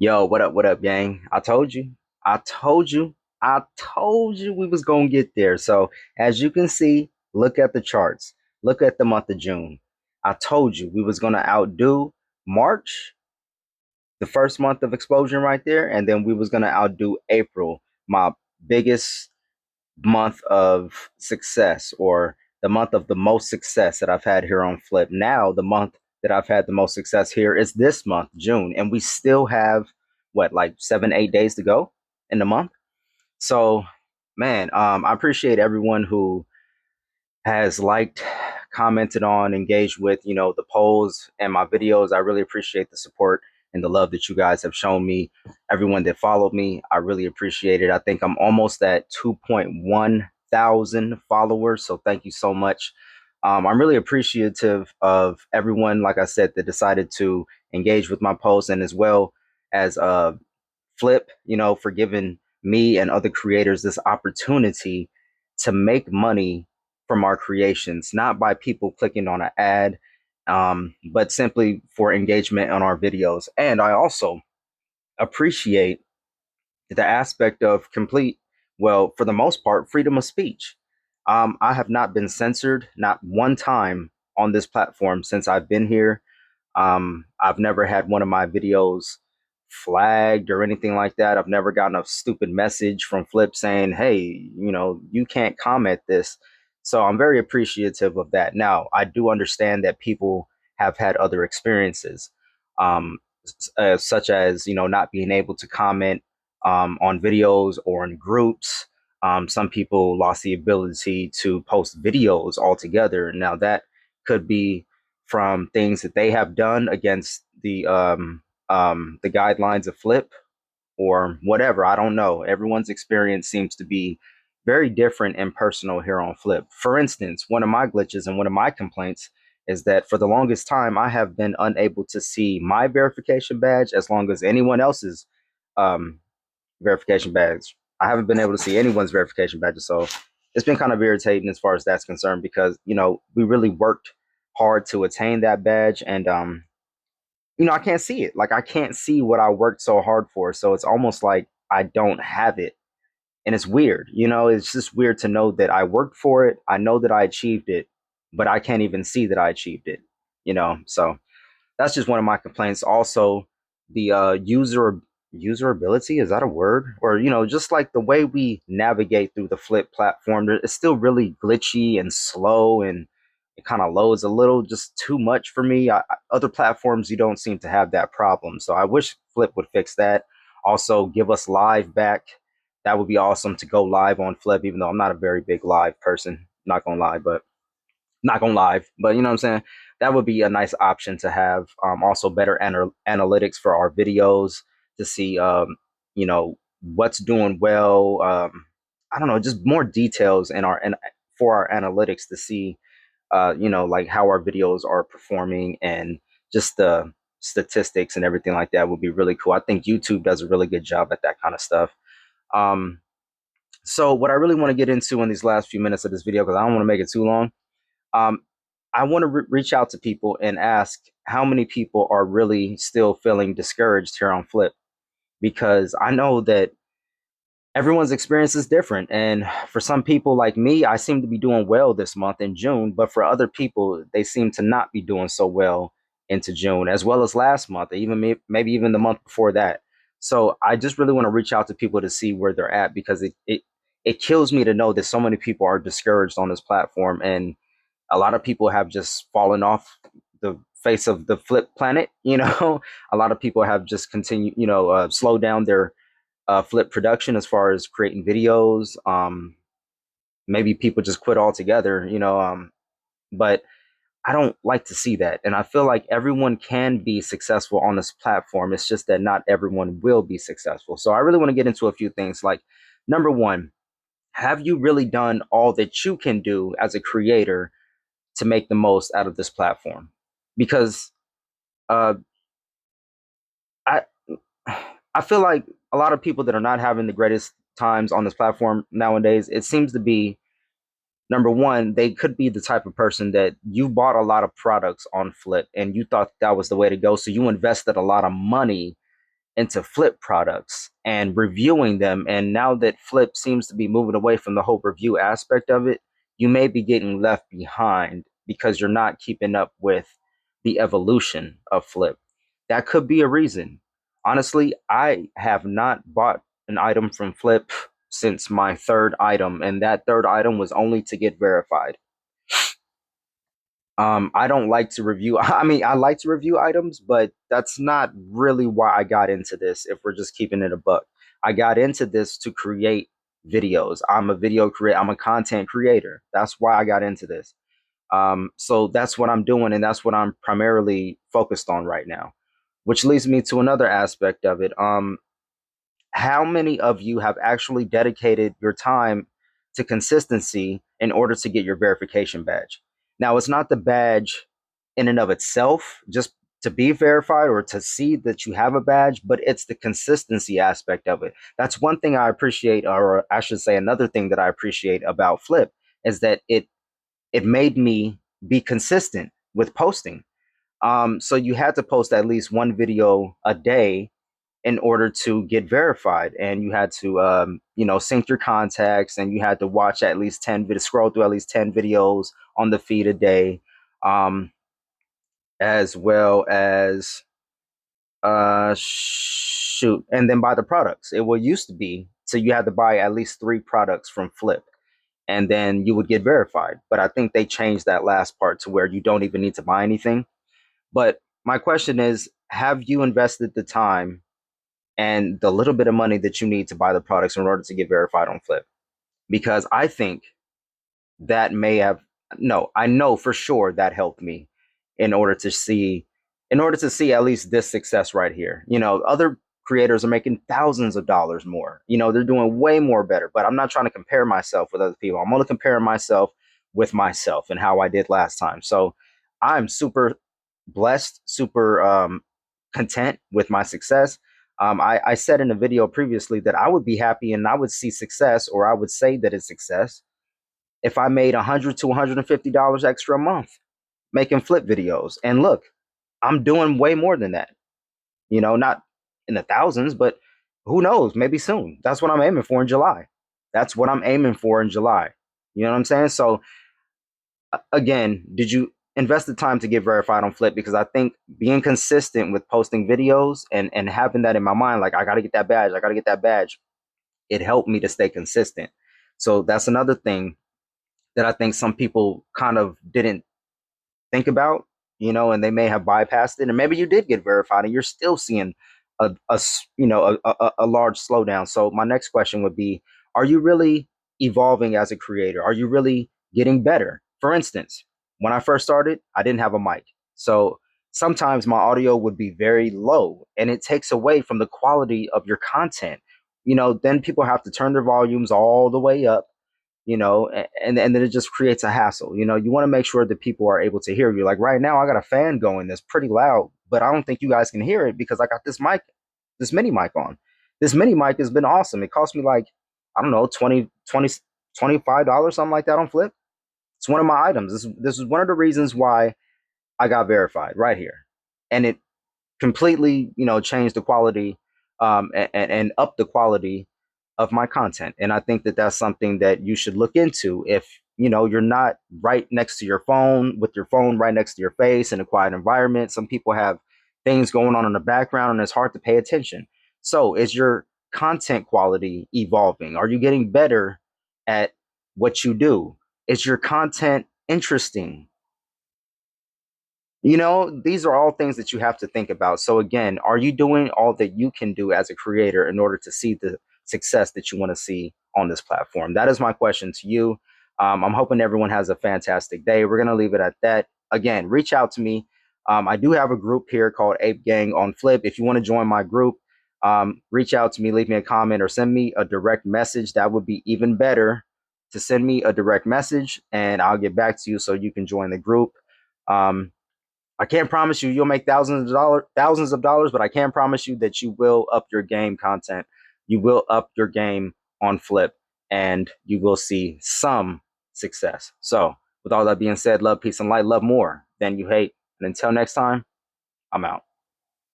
Yo, what up, gang? I told you. I told you. I told you we was gonna get there. So as you can see, look at the charts. Look at the month of June. I told you we was gonna outdo March, the first month of explosion right there, and then we was gonna outdo April, my biggest month of success, or the month of the most success that I've had here on Flip. Now, the month that I've had the most success here is this month, June, and we still have what, like 7, 8 days to go in the month. So, man, I appreciate everyone who has liked, commented on, engaged with, the polls and my videos. I really appreciate the support and the love that you guys have shown me. Everyone that followed me, I really appreciate it. I think I'm almost at 2.1 thousand followers. So thank you so much. I'm really appreciative of everyone, like I said, that decided to engage with my posts, and as well as Flip, for giving me and other creators this opportunity to make money from our creations, not by people clicking on an ad, but simply for engagement on our videos. And I also appreciate the aspect of complete, well, for the most part, freedom of speech. I have not been censored, not one time on this platform since I've been here. I've never had one of my videos flagged or anything like that. I've never gotten a stupid message from Flip saying, hey, you can't comment this. So I'm very appreciative of that. Now, I do understand that people have had other experiences, such as, not being able to comment on videos or in groups. Some people lost the ability to post videos altogether. Now, that could be from things that they have done against the guidelines of Flip or whatever. I don't know. Everyone's experience seems to be very different and personal here on Flip. For instance, one of my glitches and one of my complaints is that for the longest time I have been unable to see my verification badge as long as anyone else's um, verification badge. I haven't been able to see anyone's verification badges, so it's been kind of irritating as far as that's concerned, because we really worked hard to attain that badge, and I can't see it. Like, I can't see what I worked so hard for, so it's almost like I don't have it, and it's weird. It's just weird to know that I worked for it. I know that I achieved it, but I can't even see that I achieved it. So that's just one of my complaints. Also, the userability, is that a word? Or just like the way we navigate through the Flip platform, it's still really glitchy and slow, and it kind of loads a little just too much for me. Other platforms, you don't seem to have that problem, so I wish Flip would fix that. Also, give us live back. That would be awesome, to go live on Flip, even though I'm not a very big live person, not gonna lie. But not gonna lie, but you know what I'm saying? That would be a nice option to have. Also, better analytics for our videos to see, what's doing well. I don't know, just more details in our and for our analytics to see, like how our videos are performing, and just the statistics and everything like that would be really cool. I think YouTube does a really good job at that kind of stuff. Um, so what I really want to get into in these last few minutes of this video, because I don't want to make it too long, um, I want to reach out to people and ask how many people are really still feeling discouraged here on Flip, because I know that everyone's experience is different. And for some people like me, I seem to be doing well this month in June, but for other people, they seem to not be doing so well into June, as well as last month, even maybe even the month before that. So I just really want to reach out to people to see where they're at, because it kills me to know that so many people are discouraged on this platform, and a lot of people have just fallen off the face of the Flip planet. A lot of people have just continued, slow down their Flip production as far as creating videos. Maybe people just quit altogether, but I don't like to see that. And I feel like everyone can be successful on this platform. It's just that not everyone will be successful. So I really want to get into a few things. Like, number one, have you really done all that you can do as a creator to make the most out of this platform? Because uh, I I feel like a lot of people that are not having the greatest times on this platform nowadays, it seems to be, number one, they could be the type of person that you bought a lot of products on Flip and you thought that was the way to go. So you invested a lot of money into flip products and reviewing them. And now that flip seems to be moving away from the whole review aspect of it, you may be getting left behind because you're not keeping up with the evolution of flip. That could be a reason. Honestly, I have not bought an item from flip since my third item, and that third item was only to get verified. I don't like to review. I mean, I like to review items, but that's not really why I got into this. If we're just keeping it a buck, I got into this to create videos. I'm a video creator. I'm a content creator. That's why I got into this. So that's what I'm doing, and that's what I'm primarily focused on right now. Which leads me to another aspect of it. How many of you have actually dedicated your time to consistency in order to get your verification badge? Now, it's not the badge in and of itself, just to be verified or to see that you have a badge, but it's the consistency aspect of it. That's one thing I appreciate, or I should say, another thing that I appreciate about Flip is that it made me be consistent with posting. So you had to post at least one video a day in order to get verified, and you had to sync your contacts, and you had to watch at least 10 videos, scroll through at least 10 videos on the feed a day, um, as well as shoot, and then buy the products. It will used to be so you had to buy at least 3 products from Flip, and then you would get verified. But I think they changed that last part to where you don't even need to buy anything. But my question is, have you invested the time and the little bit of money that you need to buy the products in order to get verified on Flip? Because I think that may have, no, I know for sure that helped me in order to see at least this success right here. Other creators are making thousands of dollars more. They're doing way more better, but I'm not trying to compare myself with other people. I'm only comparing myself with myself and how I did last time. So I'm super blessed, super content with my success. I said in a video previously that I would be happy and I would see success, or I would say that it's success, if I made $100 to $150 extra a month making flip videos. And look, I'm doing way more than that. Not in the thousands, but who knows? Maybe soon. That's what I'm aiming for in July. That's what I'm aiming for in July. You know what I'm saying? So again, did you invest the time to get verified on Flip? Because I think being consistent with posting videos and having that in my mind, like I got to get that badge, I got to get that badge, it helped me to stay consistent. So that's another thing that I think some people kind of didn't think about, and they may have bypassed it. And maybe you did get verified and you're still seeing a large slowdown. So my next question would be, are you really evolving as a creator? Are you really getting better? For instance, when I first started, I didn't have a mic. So sometimes my audio would be very low and it takes away from the quality of your content. Then people have to turn their volumes all the way up, and then it just creates a hassle. You want to make sure that people are able to hear you. Like right now, I got a fan going that's pretty loud, but I don't think you guys can hear it because I got this mic, this mini mic on. This mini mic has been awesome. It cost me like, I don't know, 25 dollars, something like that on Flip. It's one of my items. This is one of the reasons why I got verified right here. And it completely, change the quality, and up the quality of my content. And I think that that's something that you should look into if you're not right next to your phone, with your phone right next to your face in a quiet environment. Some people have things going on in the background and it's hard to pay attention. So is your content quality evolving? Are you getting better at what you do? Is your content interesting? These are all things that you have to think about. So again, are you doing all that you can do as a creator in order to see the success that you want to see on this platform? That is my question to you. I'm hoping everyone has a fantastic day. We're going to leave it at that. Again, reach out to me. I do have a group here called Ape Gang on Flip. If you want to join my group, reach out to me, leave me a comment, or send me a direct message. That would be even better, to send me a direct message and I'll get back to you so you can join the group. I can't promise you you'll make thousands of dollars, but I can promise you that you will up your game content. You will up your game on Flip, and you will see some success. So, with all that being said, love, peace, and light. Love more than you hate. And until next time, I'm out.